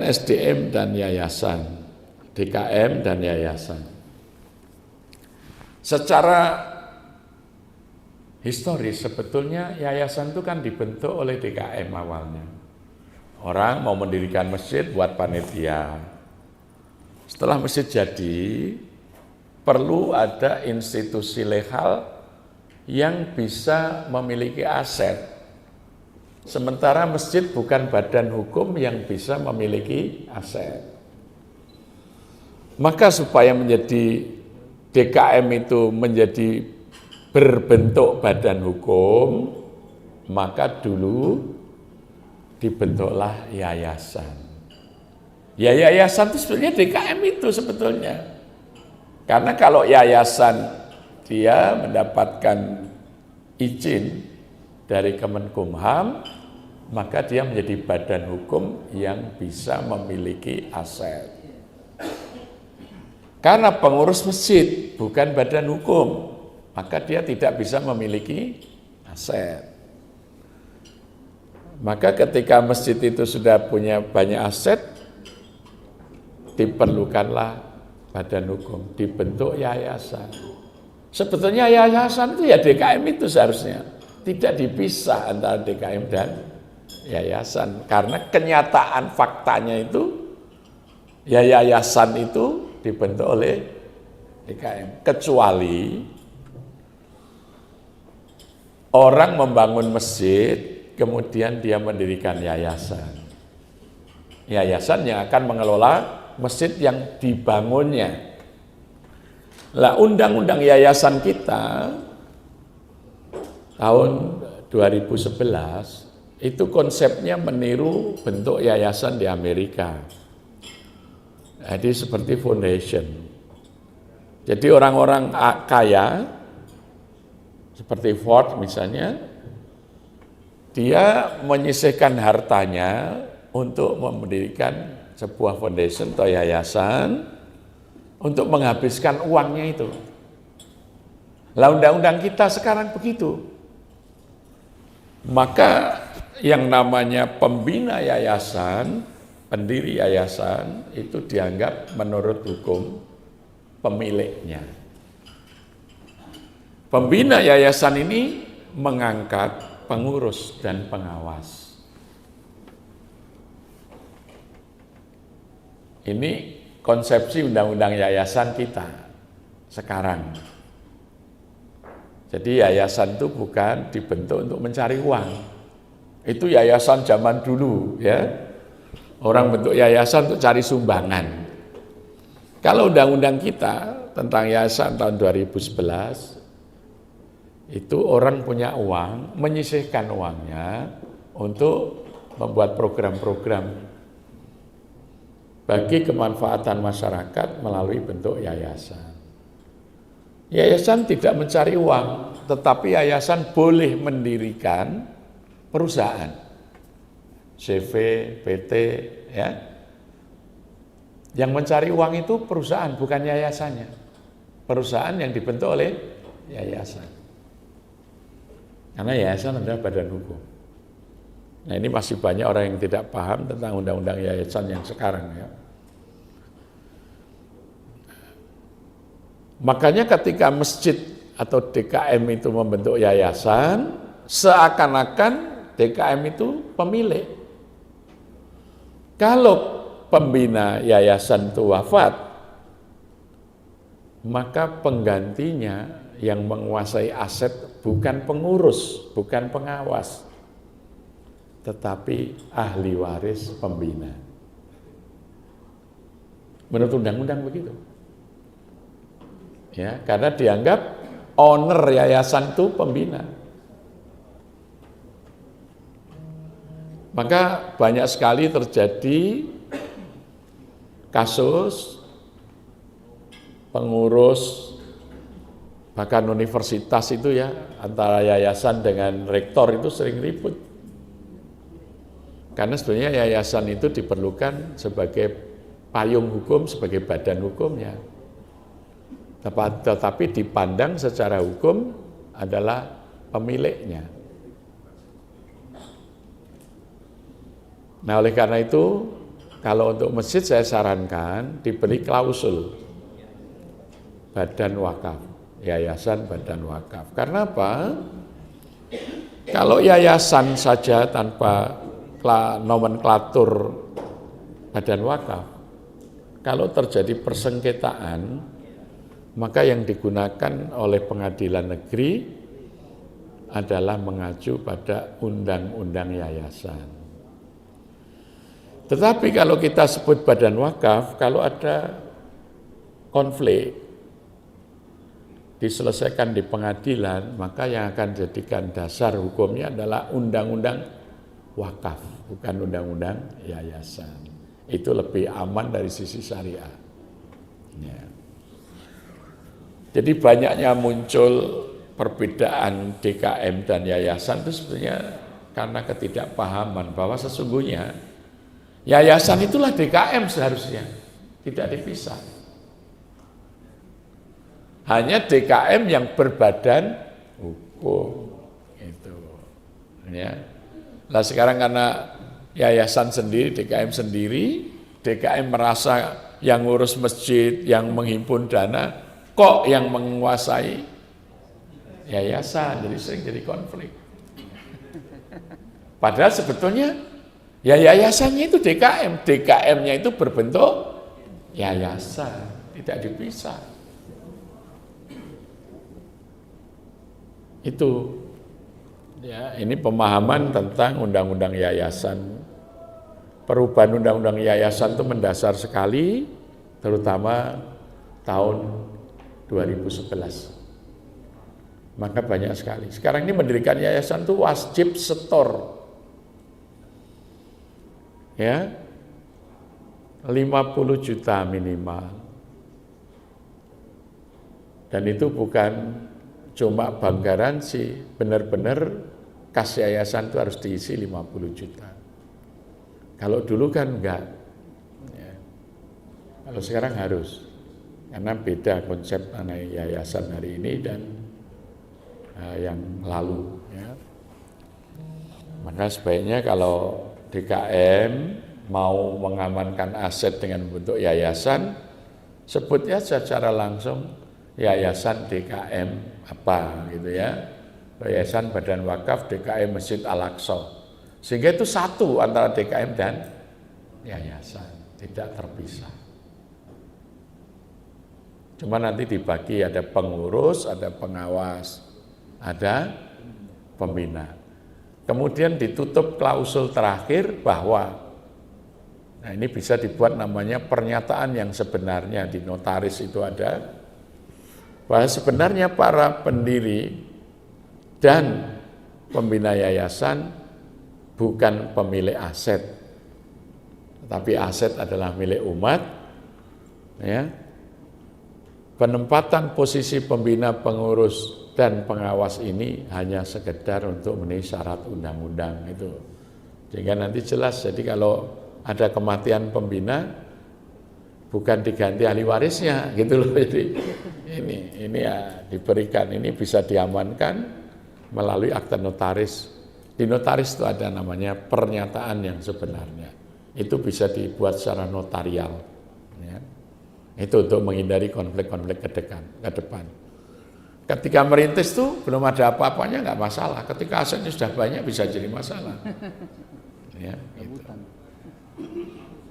SDM dan yayasan, DKM dan yayasan. Secara historis sebetulnya yayasan itu kan dibentuk oleh DKM awalnya. Orang mau mendirikan masjid buat panitia. Setelah masjid jadi, perlu ada institusi legal yang bisa memiliki aset. Sementara masjid bukan badan hukum yang bisa memiliki aset. Maka supaya menjadi DKM itu menjadi berbentuk badan hukum, maka dulu dibentuklah yayasan. Ya yayasan itu sebetulnya DKM itu sebetulnya. Karena kalau yayasan dia mendapatkan izin dari Kemenkumham, maka dia menjadi badan hukum yang bisa memiliki aset. Karena pengurus masjid bukan badan hukum, maka dia tidak bisa memiliki aset. Maka ketika masjid itu sudah punya banyak aset, diperlukanlah badan hukum, dibentuk yayasan. Sebetulnya yayasan itu ya DKM itu seharusnya. Tidak dipisah antara DKM dan yayasan. Karena kenyataan faktanya itu, ya yayasan itu dibentuk oleh DKM. Kecuali orang membangun masjid, kemudian dia mendirikan yayasan. Yayasan yang akan mengelola masjid yang dibangunnya. Lah undang-undang yayasan kita tahun 2011 itu konsepnya meniru bentuk yayasan di Amerika. Jadi seperti foundation. Jadi orang-orang kaya seperti Ford misalnya, dia menyisihkan hartanya untuk mendirikan sebuah foundation atau yayasan untuk menghabiskan uangnya itu. Lah undang-undang kita sekarang begitu. Maka yang namanya pembina yayasan, pendiri yayasan itu dianggap menurut hukum pemiliknya. Pembina yayasan ini mengangkat pengurus dan pengawas. Ini konsepsi undang-undang yayasan kita sekarang. Jadi yayasan itu bukan dibentuk untuk mencari uang. Itu yayasan zaman dulu ya. Orang bentuk yayasan untuk cari sumbangan. Kalau undang-undang kita tentang yayasan tahun 2011, itu orang punya uang, menyisihkan uangnya untuk membuat program-program bagi kemanfaatan masyarakat melalui bentuk yayasan. Yayasan tidak mencari uang, tetapi yayasan boleh mendirikan perusahaan, CV, PT, ya. Yang mencari uang itu perusahaan, bukan yayasannya. Perusahaan yang dibentuk oleh yayasan. Karena yayasan adalah badan hukum. Nah ini masih banyak orang yang tidak paham tentang undang-undang yayasan yang sekarang ya. Makanya ketika masjid atau DKM itu membentuk yayasan, seakan-akan DKM itu pemilik. Kalau pembina yayasan itu wafat, maka penggantinya yang menguasai aset bukan pengurus, bukan pengawas, tetapi ahli waris pembina. Menurut undang-undang begitu. Ya, karena dianggap owner yayasan itu pembina. Maka banyak sekali terjadi kasus pengurus bahkan universitas itu ya, antara yayasan dengan rektor itu sering ribut. Karena sebenarnya yayasan itu diperlukan sebagai payung hukum, sebagai badan hukumnya. Tetapi dipandang secara hukum adalah pemiliknya. Nah oleh karena itu Kalau untuk masjid saya sarankan diberi klausul badan wakaf, yayasan badan wakaf. Karena apa? Kalau yayasan saja tanpa nomenklatur badan wakaf, kalau terjadi persengketaan, maka yang digunakan oleh pengadilan negeri adalah mengacu pada undang-undang yayasan. Tetapi kalau kita sebut badan wakaf, kalau ada konflik diselesaikan di pengadilan, maka yang akan jadikan dasar hukumnya adalah undang-undang wakaf, bukan undang-undang yayasan. Itu lebih aman dari sisi syariah. Ya. Jadi banyaknya muncul perbedaan DKM dan yayasan itu sebenarnya karena ketidakpahaman bahwa sesungguhnya yayasan itulah DKM seharusnya, tidak dipisah. Hanya DKM yang berbadan hukum. Itu. Ya. Nah sekarang karena yayasan sendiri, DKM sendiri, DKM merasa yang ngurus masjid, yang menghimpun dana, kok yang menguasai yayasan, jadi sering jadi konflik. Padahal sebetulnya ya yayasannya itu DKM, DKM-nya itu berbentuk yayasan, tidak dipisah. Itu ya, ini pemahaman tentang undang-undang yayasan. Perubahan undang-undang yayasan itu mendasar sekali, terutama tahun 2011. Maka banyak sekali. Sekarang ini mendirikan yayasan itu wajib setor. Ya. 50 juta minimal. Dan itu bukan cuma bank garansi, benar-benar kas yayasan itu harus diisi 50 juta. Kalau dulu kan enggak. Ya. Kalau sekarang harus. Karena beda konsep yayasan hari ini dan yang lalu. Ya. Maka sebaiknya kalau DKM mau mengamankan aset dengan bentuk yayasan, sebutnya secara langsung yayasan DKM apa gitu ya. Yayasan Badan Wakaf DKM Masjid Al-Aqsa. Sehingga itu satu antara DKM dan yayasan, tidak terpisah. Cuma nanti dibagi ada pengurus, ada pengawas, ada pembina. Kemudian ditutup klausul terakhir bahwa, nah ini bisa dibuat namanya pernyataan yang sebenarnya di notaris itu ada, bahwa sebenarnya para pendiri dan pembina yayasan bukan pemilik aset, tapi aset adalah milik umat. Ya. Penempatan posisi pembina, pengurus, dan pengawas ini hanya sekedar untuk memenuhi syarat undang-undang itu. Sehingga nanti jelas, jadi kalau ada kematian pembina, bukan diganti ahli warisnya, gitu loh. Jadi ini ya diberikan, ini bisa diamankan melalui akta notaris. Di notaris itu ada namanya pernyataan yang sebenarnya. Itu bisa dibuat secara notarial. Ya. Itu untuk menghindari konflik-konflik ke depan. Ketika merintis tuh belum ada apa-apanya nggak masalah. Ketika asetnya sudah banyak bisa jadi masalah. Ya, gitu.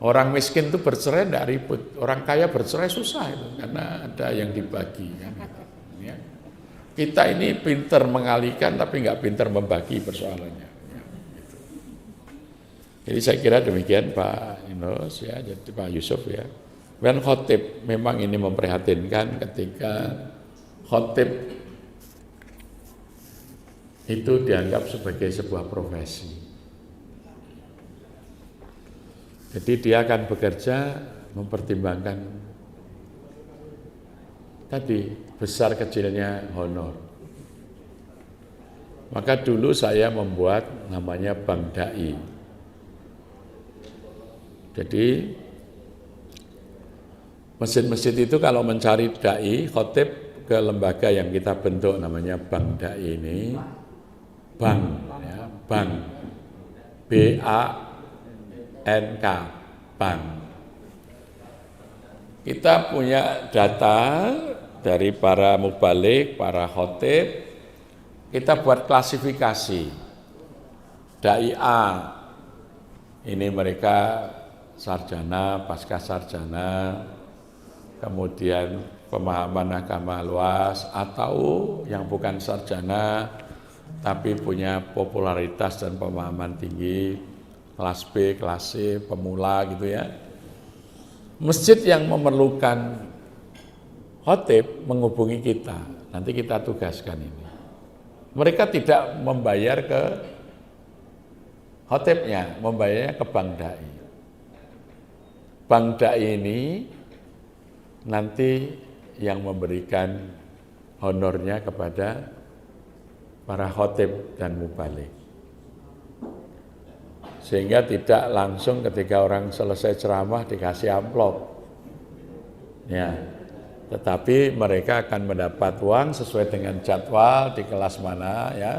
Orang miskin tuh bercerai tidak ribut. Orang kaya bercerai susah itu karena ada yang dibagi. Kan, gitu. Ya. Kita ini pinter mengalihkan tapi nggak pinter membagi persoalannya. Ya, gitu. Jadi saya kira demikian Pak Yunus ya, jadi Pak Yusuf ya. Dan khotib memang ini memprihatinkan ketika khotib itu dianggap sebagai sebuah profesi. Jadi dia akan bekerja mempertimbangkan tadi besar kecilnya honor. Maka dulu saya membuat namanya Bank Dai. Jadi masjid-masjid itu kalau mencari dai, khotib ke lembaga yang kita bentuk namanya Bank Dai ini, bank, ya, bank, BANK, bank. Kita punya data dari para mubalik, para khotib, kita buat klasifikasi. Dai A, ini mereka sarjana, pasca sarjana, kemudian pemahaman agama luas, atau yang bukan sarjana, tapi punya popularitas dan pemahaman tinggi, kelas B, kelas C, pemula gitu ya. Masjid yang memerlukan khotib menghubungi kita, nanti kita tugaskan ini. Mereka tidak membayar ke khotibnya, membayarnya ke bank dai. Bank dai ini nanti yang memberikan honornya kepada para khotib dan mubalik. Sehingga tidak langsung ketika orang selesai ceramah dikasih amplop. Ya. Tetapi mereka akan mendapat uang sesuai dengan jadwal di kelas mana ya.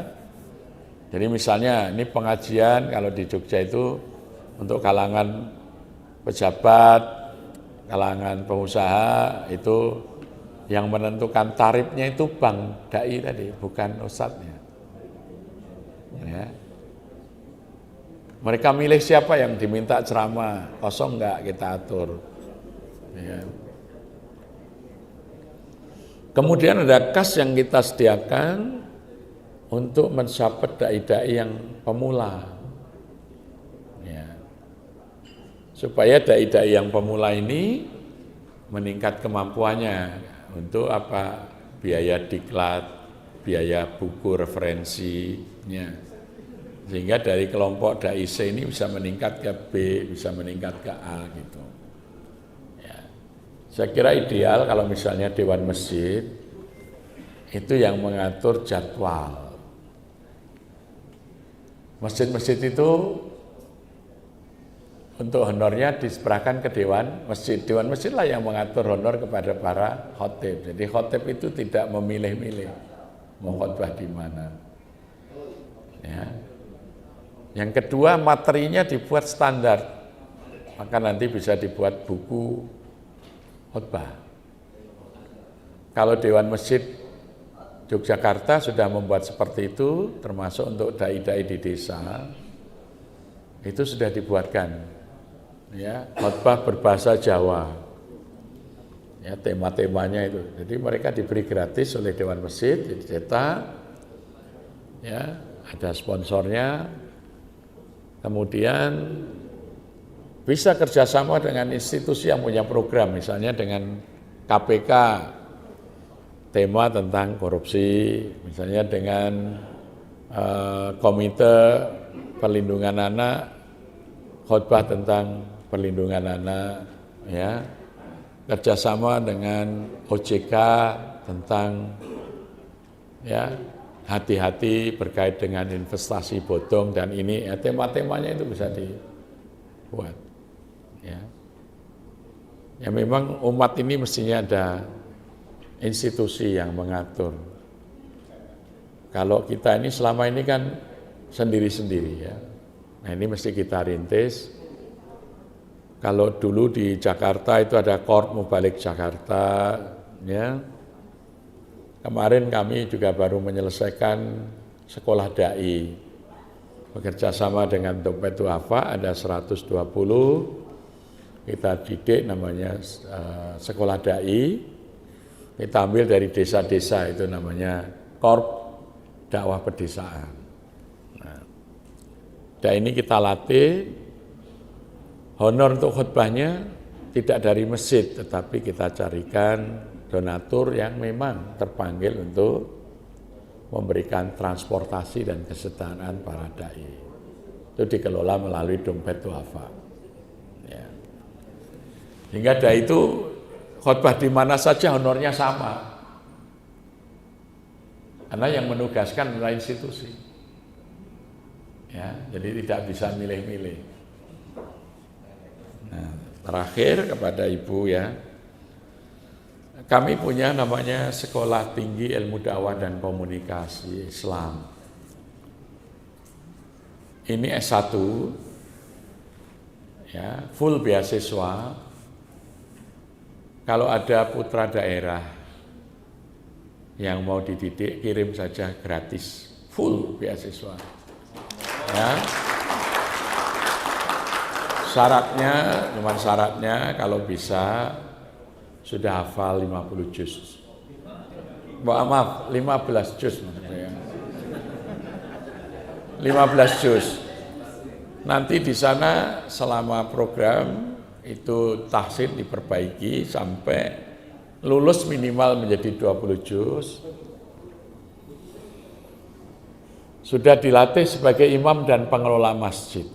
Jadi misalnya ini pengajian kalau di Jogja itu untuk kalangan pejabat, kalangan pengusaha itu yang menentukan tarifnya itu bank dai tadi, bukan ustadznya. Ya. Mereka milih siapa yang diminta ceramah, kosong enggak kita atur. Ya. Kemudian ada kas yang kita sediakan untuk mencapai dai-dai yang pemula. Ya. Supaya dai-dai yang pemula ini meningkat kemampuannya untuk apa? Biaya diklat, biaya buku referensinya. Sehingga dari kelompok dai C ini bisa meningkat ke B, bisa meningkat ke A gitu. Ya. Saya kira ideal kalau misalnya Dewan Masjid itu yang mengatur jadwal. Masjid-masjid itu untuk honornya diserahkan ke Dewan Masjid. Dewan Masjid lah yang mengatur honor kepada para khotib. Jadi khotib itu tidak memilih-milih mau khotbah di mana. Ya. Yang kedua, materinya dibuat standar, maka nanti bisa dibuat buku khotbah. Kalau Dewan Masjid Yogyakarta sudah membuat seperti itu, termasuk untuk dai-dai di desa, itu sudah dibuatkan. Ya, khotbah berbahasa Jawa, ya tema-temanya itu. Jadi mereka diberi gratis oleh Dewan Masjid, dicetak, ya ada sponsornya. Kemudian bisa kerjasama dengan institusi yang punya program, misalnya dengan KPK, tema tentang korupsi, misalnya dengan Komite Perlindungan Anak, khotbah tentang perlindungan anak, ya kerjasama dengan OJK tentang ya hati-hati berkait dengan investasi bodong dan ini ya, tema-temanya itu bisa dibuat. Ya memang umat ini mestinya ada institusi yang mengatur. Kalau kita ini selama ini kan sendiri-sendiri ya. Nah ini mesti kita rintis. Kalau dulu di Jakarta itu ada Korp Mubalik Jakarta, ya. Kemarin kami juga baru menyelesaikan sekolah dai. Bekerja sama dengan Dompet Duafa ada 120, kita didik namanya sekolah dai. Kita ambil dari desa-desa itu namanya Korp Dakwah Pedesaan. Nah, dan ini kita latih, honor untuk khutbahnya tidak dari masjid, tetapi kita carikan donatur yang memang terpanggil untuk memberikan transportasi dan kesetaraan para dai. Itu dikelola melalui Dompet Duafa. Ya. Hingga dai itu khutbah di mana saja honornya sama. Karena yang menugaskan adalah institusi. Ya, jadi tidak bisa milih-milih. Nah, terakhir kepada Ibu ya. Kami punya namanya Sekolah Tinggi Ilmu Dakwah dan Komunikasi Islam. Ini S1 ya, full beasiswa. Kalau ada putra daerah yang mau dididik, kirim saja gratis, full beasiswa. Ya. Syaratnya kalau bisa sudah hafal 50 juz. Maaf, 15 juz maksudnya. 15 juz. Nanti di sana selama program itu tahsin diperbaiki sampai lulus minimal menjadi 20 juz. Sudah dilatih sebagai imam dan pengelola masjid.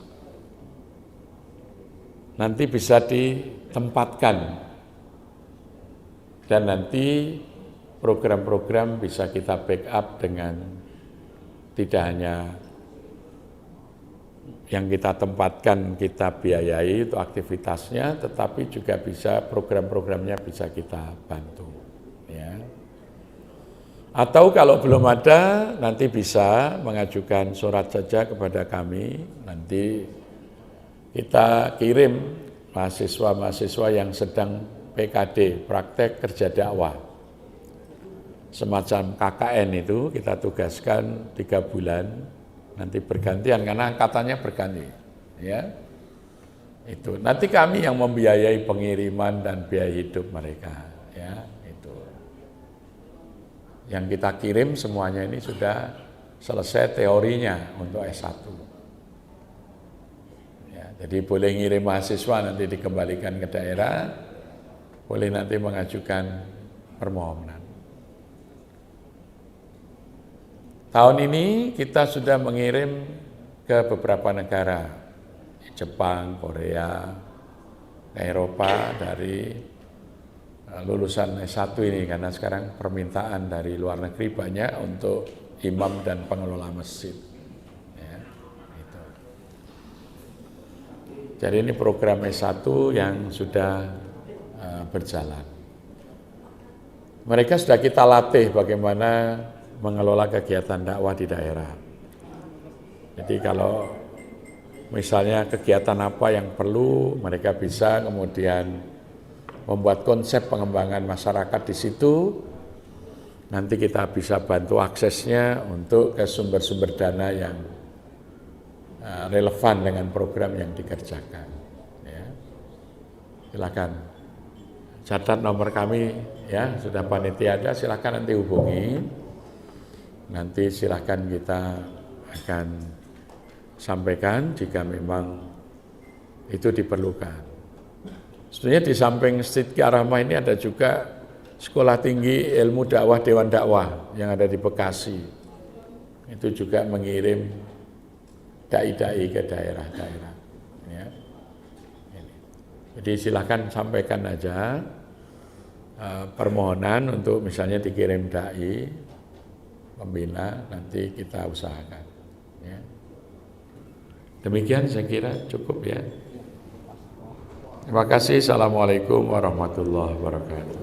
Nanti bisa ditempatkan dan nanti program-program bisa kita backup dengan tidak hanya yang kita tempatkan kita biayai itu aktivitasnya, tetapi juga bisa program-programnya bisa kita bantu. Ya. Atau kalau belum ada, nanti bisa mengajukan surat saja kepada kami, nanti kita kirim mahasiswa-mahasiswa yang sedang PKD, praktek kerja dakwah. Semacam KKN itu kita tugaskan 3 bulan, nanti bergantian karena angkatannya berganti. Ya. Itu. Nanti kami yang membiayai pengiriman dan biaya hidup mereka. Ya, itu. Yang kita kirim semuanya ini sudah selesai teorinya untuk S1. Jadi boleh ngirim mahasiswa nanti dikembalikan ke daerah, boleh nanti mengajukan permohonan. Tahun ini kita sudah mengirim ke beberapa negara, Jepang, Korea, Eropa dari lulusan S1 ini, karena sekarang permintaan dari luar negeri banyak untuk imam dan pengelola masjid. Jadi ini program S1 yang sudah berjalan. Mereka sudah kita latih bagaimana mengelola kegiatan dakwah di daerah. Jadi kalau misalnya kegiatan apa yang perlu, mereka bisa kemudian membuat konsep pengembangan masyarakat di situ. Nanti kita bisa bantu aksesnya untuk ke sumber-sumber dana yang relevan dengan program yang dikerjakan. Ya. Silakan catat nomor kami, ya sudah panitia ada, silakan nanti hubungi. Nanti silakan kita akan sampaikan jika memang itu diperlukan. Sebenarnya di samping Masjid Ar-Rahmah ini ada juga Sekolah Tinggi Ilmu Dakwah Dewan Dakwah yang ada di Bekasi. Itu juga mengirim dai-dai ke daerah-daerah. Ya. Jadi silakan sampaikan aja permohonan untuk misalnya dikirim dai, pembina, nanti kita usahakan. Ya. Demikian saya kira cukup ya. Terima kasih. Assalamualaikum warahmatullahi wabarakatuh.